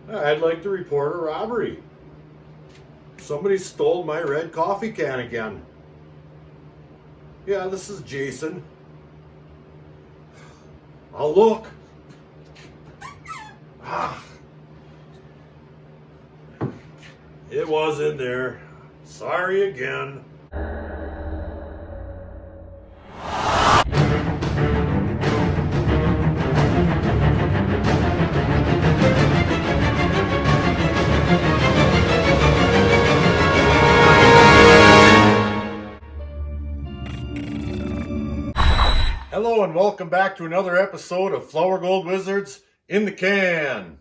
I'd like to report a robbery. Somebody stole my red coffee can again. Yeah, this is Jason. I'll look. It was in there. Sorry again. Hello and welcome back to another episode of Flower Gold Wizards in the Can.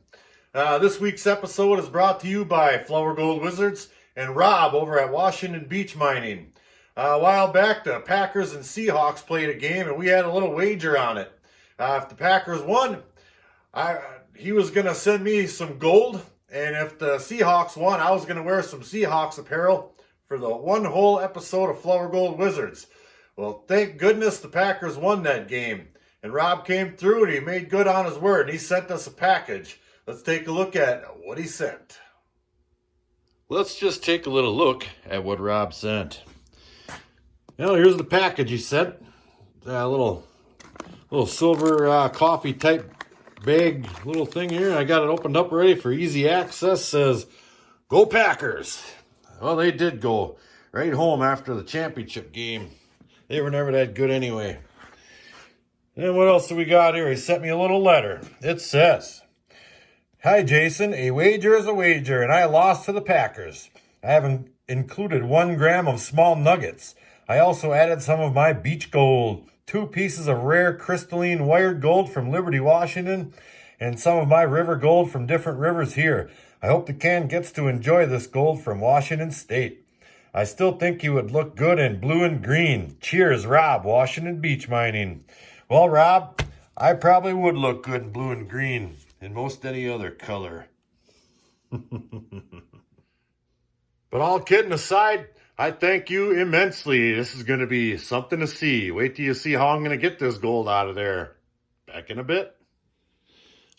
This week's episode is brought to you by Flower Gold Wizards and Rob over at Washington Beach Mining. A while back, the Packers and Seahawks played a game and we had a little wager on it. If the Packers won, he was going to send me some gold, and if the Seahawks won, I was going to wear some Seahawks apparel for the one whole episode of Flower Gold Wizards. Well, thank goodness the Packers won that game. And Rob came through and he made good on his word. And he sent us a package. Let's take a look at what he sent. Let's just take a little look at what Rob sent. Well, here's the package he sent. A little silver coffee type bag little thing here. I got it opened up ready for easy access. Says, "Go Packers." Well, they did go right home after the championship game. They were never that good anyway. And what else do we got here? He sent me a little letter. It says, "Hi, Jason. A wager is a wager, and I lost to the Packers. I have included 1 gram of small nuggets. I also added some of my beach gold, 2 pieces of rare crystalline wired gold from Liberty, Washington, and some of my river gold from different rivers here. I hope the can gets to enjoy this gold from Washington State. I still think you would look good in blue and green. Cheers, Rob, Washington Beach Mining." Well, Rob, I probably would look good in blue and green and most any other color. But all kidding aside, I thank you immensely. This is going to be something to see. Wait till you see how I'm going to get this gold out of there. Back in a bit.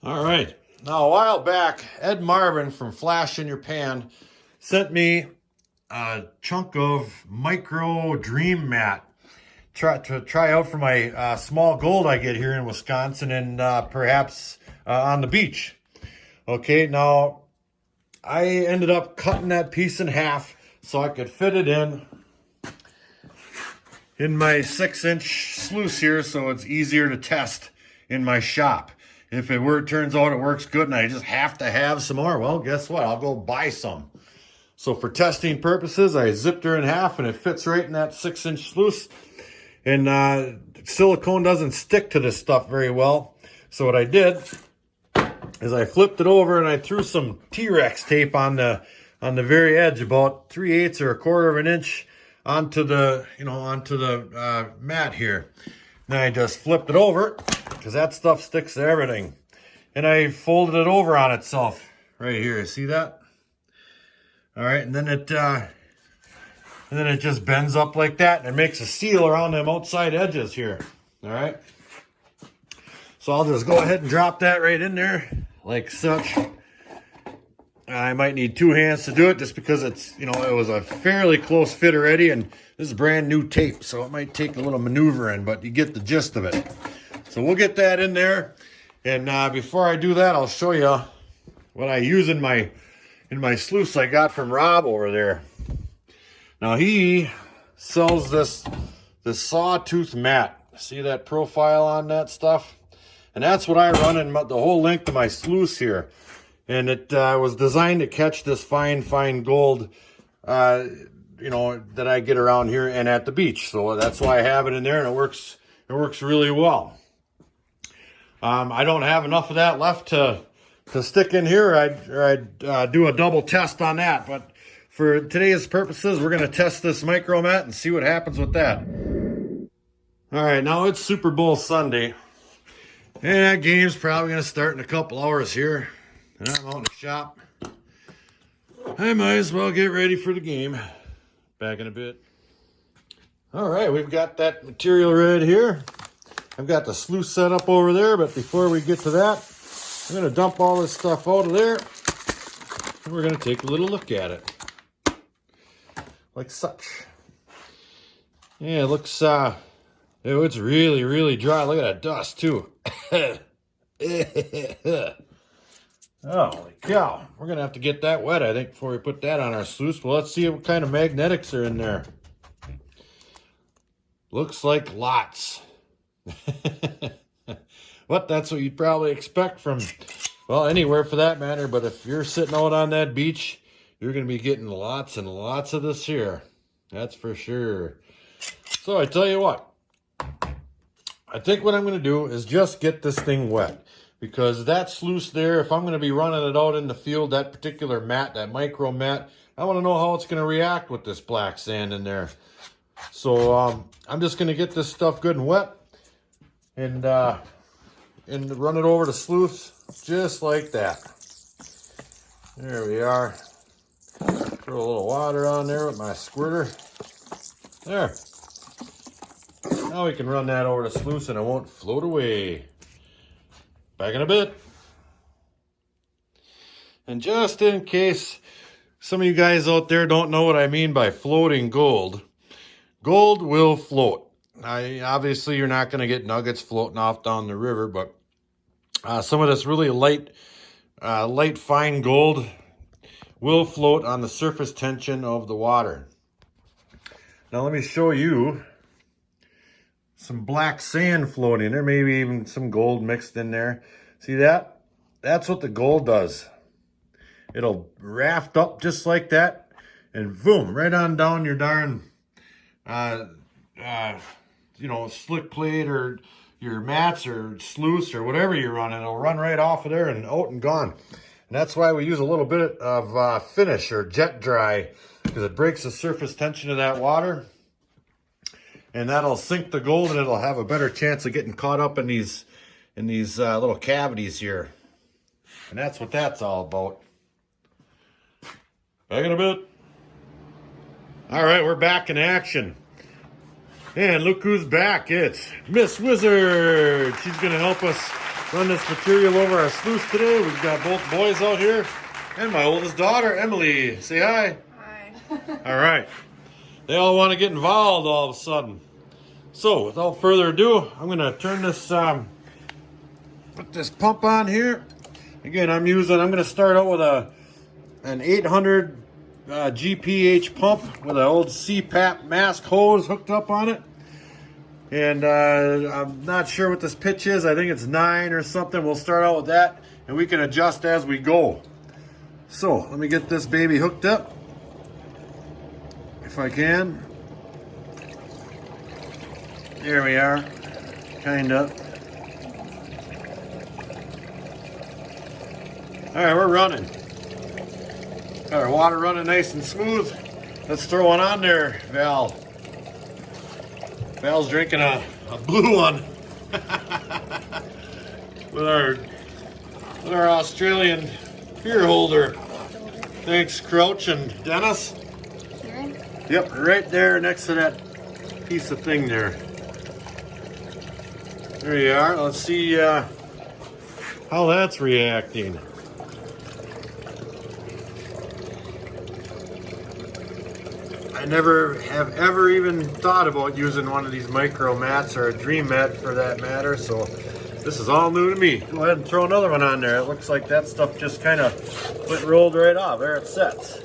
All right. Now, a while back, Ed Marvin from Flash in Your Pan sent me a chunk of micro dream mat to try out for my small gold I get here in Wisconsin and perhaps on the beach. Okay, now I ended up cutting that piece in half so I could fit it in my 6-inch sluice here, so it's easier to test in my shop. If it turns out it works good and I just have to have some more, well, guess what? I'll go buy some. So for testing purposes, I zipped her in half and it fits right in that 6-inch sluice. And silicone doesn't stick to this stuff very well. So what I did is I flipped it over and I threw some T-Rex tape on the very edge, about 3/8 or 1/4 of an inch onto the mat here. Then I just flipped it over because that stuff sticks to everything. And I folded it over on itself right here. See that? All right, and then it just bends up like that, and it makes a seal around them outside edges here. All right. So I'll just go ahead and drop that right in there, like such. I might need 2 hands to do it, just because it was a fairly close fit already, and this is brand new tape, so it might take a little maneuvering, but you get the gist of it. So we'll get that in there, and before I do that, I'll show you what I use in my sluice I got from Rob over there. Now he sells this Sawtooth Mat. See that profile on that stuff? And that's what I run in the whole length of my sluice here. And it was designed to catch this fine gold, that I get around here and at the beach. So that's why I have it in there, and it works really well. I don't have enough of that left to stick in here. I'd do a double test on that, but for today's purposes, we're going to test this micro mat and see what happens with that. All right, now it's Super Bowl Sunday, and that game's probably going to start in a couple hours here, and I'm out in the shop. I might as well get ready for the game. Back in a bit. All right, we've got that material right here. I've got the sluice set up over there, but before we get to that, I'm going to dump all this stuff out of there we're going to take a little look at it. Like such. Yeah, it looks, it's really, really dry. Look at that dust, too. Holy cow. We're going to have to get that wet, I think, before we put that on our sluice. Well, let's see what kind of magnetics are in there. Looks like lots. But that's what you'd probably expect from, well, anywhere for that matter. But if you're sitting out on that beach, you're going to be getting lots and lots of this here. That's for sure. So I tell you what, I think what I'm going to do is just get this thing wet. Because that sluice there, if I'm going to be running it out in the field, that particular mat, that micro mat, I want to know how it's going to react with this black sand in there. So I'm just going to get this stuff good and wet and run it over the sluice just like that. There we are. Throw a little water on there with my squirter. There. Now we can run that over the sluice and it won't float away. Back in a bit. And just in case some of you guys out there don't know what I mean by floating gold, gold will float. Obviously, you're not going to get nuggets floating off down the river, but some of this really light, fine gold will float on the surface tension of the water. Now let me show you some black sand floating. There may be even some gold mixed in there. See that? That's what the gold does. It'll raft up just like that and boom, right on down your darn, slick plate or your mats or sluice or whatever you're running. It'll run right off of there and out and gone. And that's why we use a little bit of finish or jet dry, because it breaks the surface tension of that water. And that'll sink the gold and it'll have a better chance of getting caught up in these little cavities here. And that's what that's all about. Back in a bit. All right, we're back in action. And look who's back. It's Miss Wizard. She's going to help us run this material over our sluice today. We've got both boys out here and my oldest daughter, Emily. Say hi. Hi. All right. They all want to get involved all of a sudden. So without further ado, I'm going to turn this, put this pump on here. Again, I'm going to start out with an 800 GPH pump with an old CPAP mask hose hooked up on it. And I'm not sure what this pitch is. I think it's 9 or something. We'll start out with that and we can adjust as we go. So let me get this baby hooked up if I can. There we are, kind of. All right, we're running. Got our water running nice and smooth. Let's throw one on there, Val. Val's drinking a blue one with our Australian beer holder. Thanks, Crouch and Dennis. Here? Yep, right there next to that piece of thing there. There you are. Let's see how that's reacting. I never have ever even thought about using one of these micro mats or a dream mat for that matter, so this is all new to me. Go ahead and throw another one on there. It looks like that stuff just kind of rolled right off. There it sets.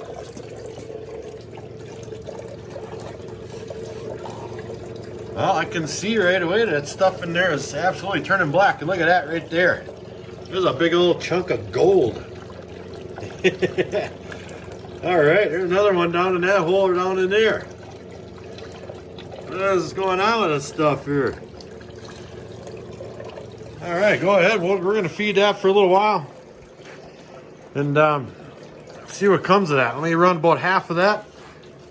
Well, I can see right away that stuff in there is absolutely turning black. And look at that right there. There's a big old chunk of gold. All right, there's another one down in that hole down in there. What is going on with this stuff here? All right, go ahead. We're going to feed that for a little while. And see what comes of that. Let me run about half of that.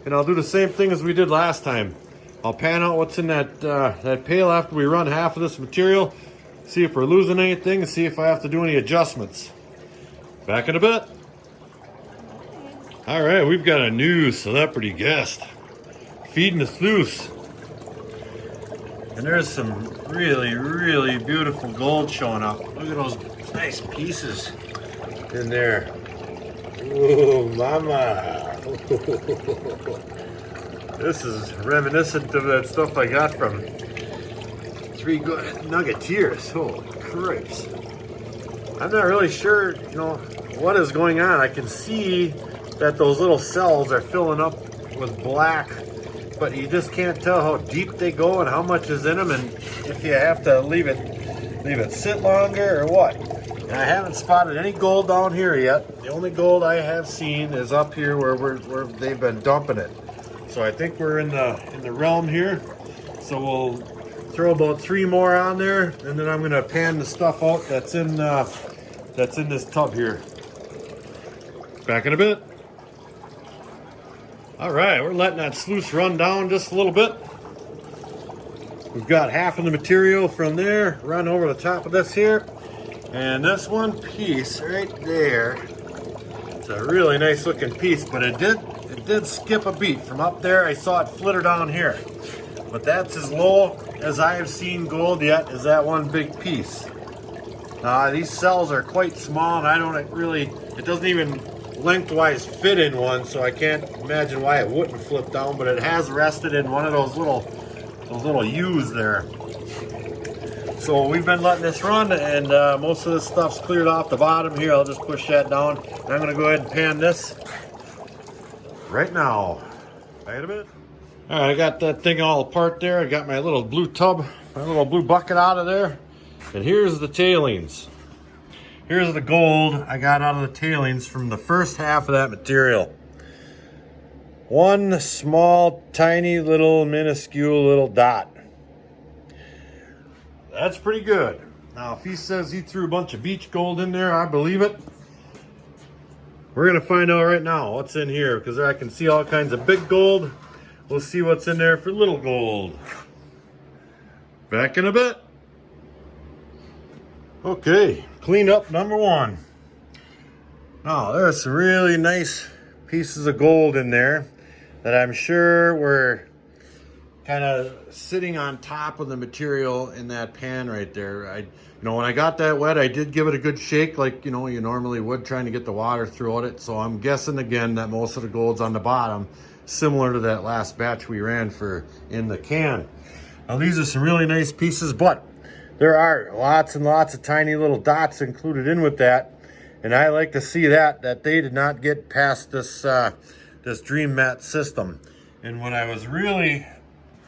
And I'll do the same thing as we did last time. I'll pan out what's in that pail after we run half of this material, see if we're losing anything, and see if I have to do any adjustments. Back in a bit. All right, we've got a new celebrity guest feeding the sluice. And there's some really, really beautiful gold showing up. Look at those nice pieces in there. Oh, mama. This is reminiscent of that stuff I got from Three Good Nuggeteers. Holy Christ. I'm not really sure, what is going on. I can see that those little cells are filling up with black, but you just can't tell how deep they go and how much is in them, and if you have to leave it sit longer or what. And I haven't spotted any gold down here yet. The only gold I have seen is up here where they've been dumping it. So I think we're in the realm here. So we'll throw about 3 more on there, and then I'm gonna pan the stuff out that's in this tub here. Back in a bit. All right, we're letting that sluice run down just a little bit. We've got half of the material from there run over the top of this here. And this one piece right there, it's a really nice looking piece, but it did skip a beat. From up there, I saw it flitter down here. But that's as low as I have seen gold yet, is that one big piece. These cells are quite small, and it doesn't even lengthwise fit in one, so I can't imagine why it wouldn't flip down, but it has rested in one of those little U's there. So we've been letting this run, and most of this stuff's cleared off the bottom here. I'll just push that down, and I'm gonna go ahead and pan this right now. Wait a minute. All right, I got that thing all apart there. I got my little blue tub, my little blue bucket out of there, and here's the tailings. Here's the gold I got out of the tailings from the first half of that material. One small, tiny, little, minuscule little dot. That's pretty good. Now, if he says he threw a bunch of beach gold in there, I believe it. We're gonna find out right now what's in here, because I can see all kinds of big gold. We'll see what's in there for little gold. Back in a bit. Okay, cleanup number 1. Now, there's some really nice pieces of gold in there that I'm sure were kind of sitting on top of the material in that pan right there. When I got that wet, I did give it a good shake like, you normally would, trying to get the water throughout it. So I'm guessing again that most of the gold's on the bottom, similar to that last batch we ran in the can. Now, these are some really nice pieces, but there are lots and lots of tiny little dots included in with that. And I like to see that they did not get past this Dream Mat system. And what I was really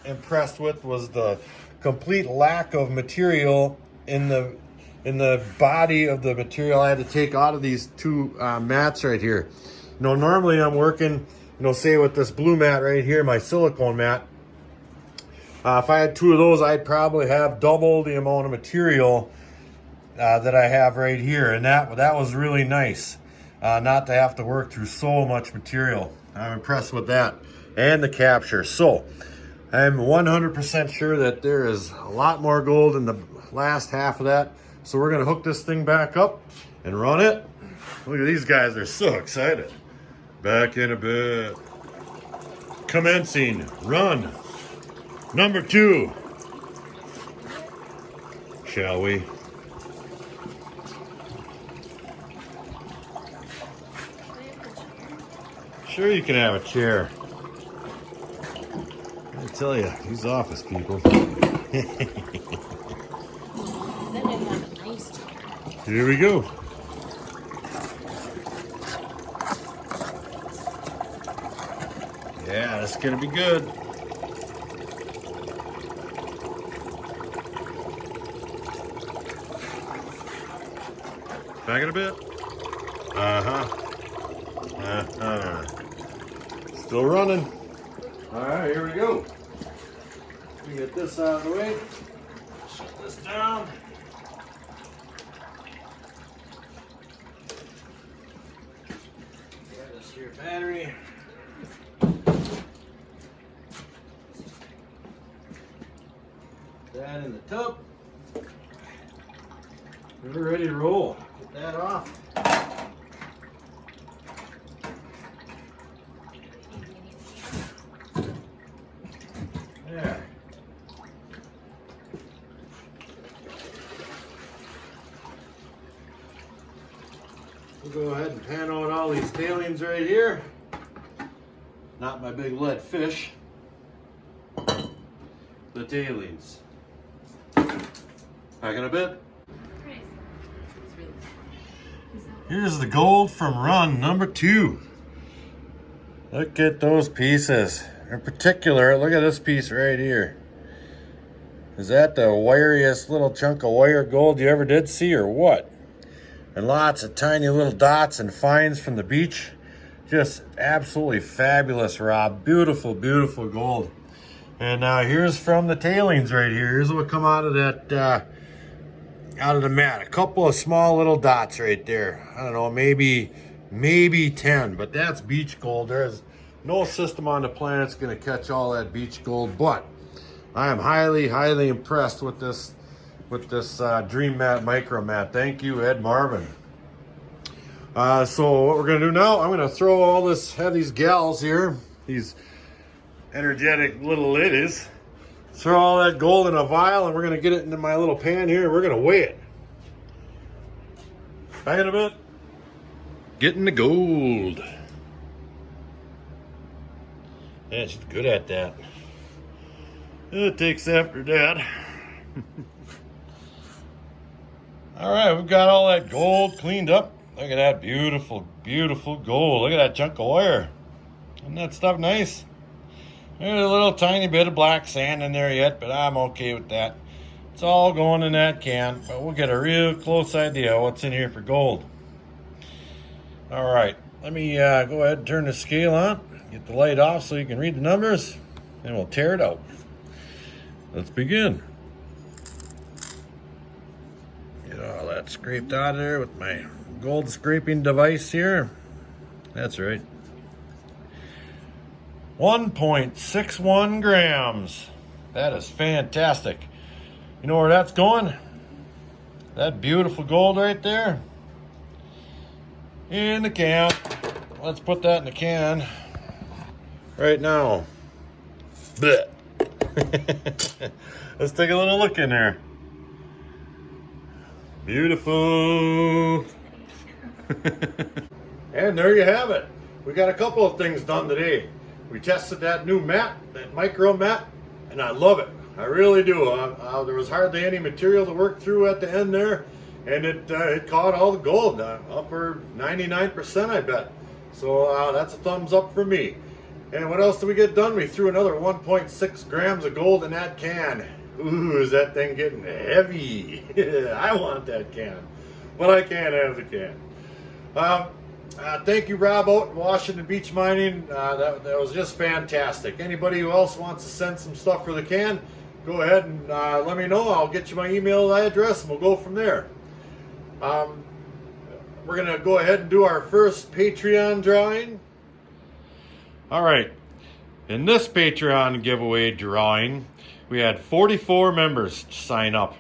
impressed with was the complete lack of material in the body of the material I had to take out of these 2 mats right here. Normally I'm working, say with this blue mat right here, my silicone mat. If I had 2 of those, I'd probably have double the amount of material that I have right here. And that was really nice, not to have to work through so much material. I'm impressed with that and the capture. So I'm 100% sure that there is a lot more gold in the last half of that. So we're gonna hook this thing back up and run it. Look at these guys, they're so excited. Back in a bit. Commencing run number 2. Shall we? Sure, you can have a chair. I tell you, these office people. Here we go. Yeah, that's gonna be good. Back in a bit. Still running. All right, here we go. Let me get this out of the way. Shut this down. Get this here battery. That in the tub. We're ready to roll. Get that off. There. We'll go ahead and pan out all these tailings right here. Not my big lead fish. The tailings. Back in a bit. Here's the gold from run number 2. Look at those pieces. In particular, look at this piece right here. Is that the wiriest little chunk of wire gold you ever did see, or what? And lots of tiny little dots and fines from the beach. Just absolutely fabulous, Rob. Beautiful, beautiful gold. And now here's from the tailings right here. Here's what come out of that, out of the mat. A couple of small little dots right there. I don't know, maybe 10, but that's beach gold. There's no system on the planet's gonna catch all that beach gold, but I am highly, highly impressed with this Dream Mat Micro Mat. Thank you, Ed Marvin. So what we're gonna do now, I'm gonna throw all this, have these gals here, these energetic little ladies, throw all that gold in a vial, and we're gonna get it into my little pan here, and we're gonna weigh it. Back in a bit. Getting the gold. Yeah, she's good at that. It takes after that. All right, we've got all that gold cleaned up. Look at that beautiful, beautiful gold. Look at that chunk of wire. Isn't that stuff nice? There's a little tiny bit of black sand in there yet, but I'm okay with that. It's all going in that can, but we'll get a real close idea of what's in here for gold. All right, let me go ahead and turn the scale on, get the light off so you can read the numbers, and we'll tear it out. Let's begin. Get all that scraped out of there with my gold scraping device here. That's right. 1.61 grams. That is fantastic. You know where that's going? That beautiful gold right there. In the can. Let's put that in the can right now. Blech. Let's take a little look in there. Beautiful. And there you have it. We got a couple of things done today. We tested that new mat, that micro mat, and I love it. I really do. There was hardly any material to work through at the end there, and it caught all the gold, upper 99%, I bet. So that's a thumbs up for me. And what else did we get done? We threw another 1.6 grams of gold in that can. Ooh, is that thing getting heavy? I want that can, but I can't have the can. Thank you, Rob, out in Washington Beach Mining. That was just fantastic. Anybody who else wants to send some stuff for the can, go ahead and let me know. I'll get you my email address and we'll go from there. We're going to go ahead and do our first Patreon drawing. All right. In this Patreon giveaway drawing, we had 44 members sign up.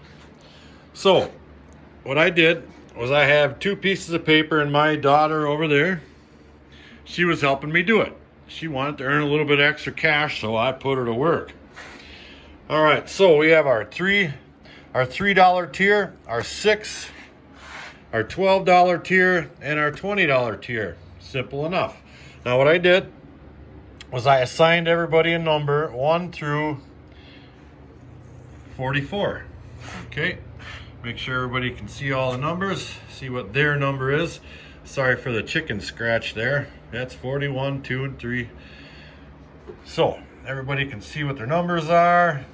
So what I did was I have 2 pieces of paper, and my daughter over there, she was helping me do it. She wanted to earn a little bit extra cash, so I put her to work. All right, so we have our $3 tier, our $6, our $12 tier, and our $20 tier. Simple enough. Now what I did was I assigned everybody a number 1 through 44. Okay. Make sure everybody can see all the numbers, see what their number is. Sorry for the chicken scratch there. That's 41, 2, and 3. So everybody can see what their numbers are.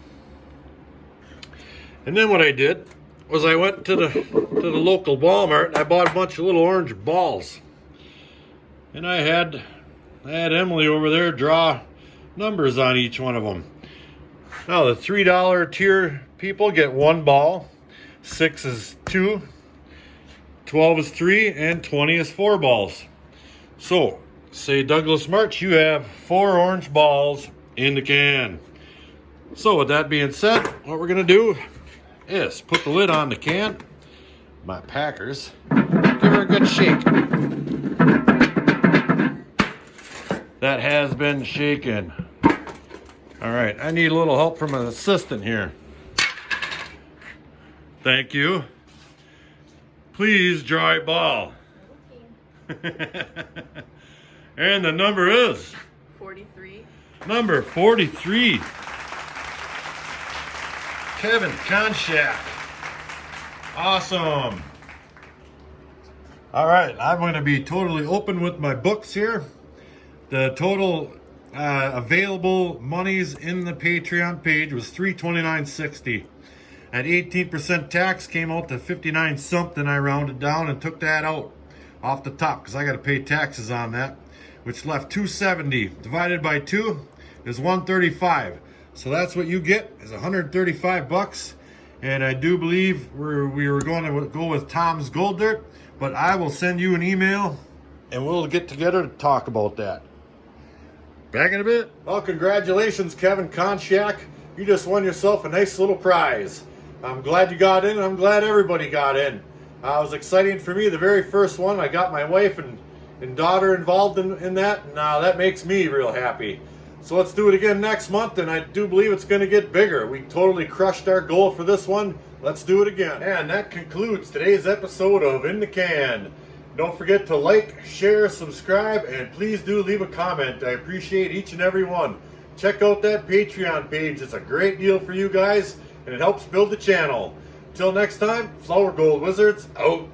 And then what I did was I went to the local Walmart and I bought a bunch of little orange balls. And I had Emily over there draw numbers on each one of them. Now the $3 tier people get 1 ball. 6 is 2, 12 is 3, and 20 is 4 balls. So, say Douglas March, you have 4 orange balls in the can. So, with that being said, what we're going to do is put the lid on the can, my Packers, give her a good shake. That has been shaken. All right, I need a little help from an assistant here. Thank you. Please draw a ball. And the number is 43. number 43. Kevin Konchak. Awesome. All right, I'm going to be totally open with my books here. The total available monies in the Patreon page was $329.60. At 18% tax, came out to 59 something. I rounded down and took that out off the top because I got to pay taxes on that, which left $270 divided by 2 is $135. So that's what you get is $135. And I do believe we were going to go with Tom's Gold Dirt, but I will send you an email and we'll get together to talk about that. Back in a bit. Well, congratulations, Kevin Konchak. You just won yourself a nice little prize. I'm glad you got in, and I'm glad everybody got in. It was exciting for me, the very first one. I got my wife and daughter involved in that, and that makes me real happy. So let's do it again next month, and I do believe it's going to get bigger. We totally crushed our goal for this one. Let's do it again. And that concludes today's episode of In the Can. Don't forget to like, share, subscribe, and please do leave a comment. I appreciate each and every one. Check out that Patreon page. It's a great deal for you guys, and it helps build the channel. Till next time, Flower Gold Wizards out.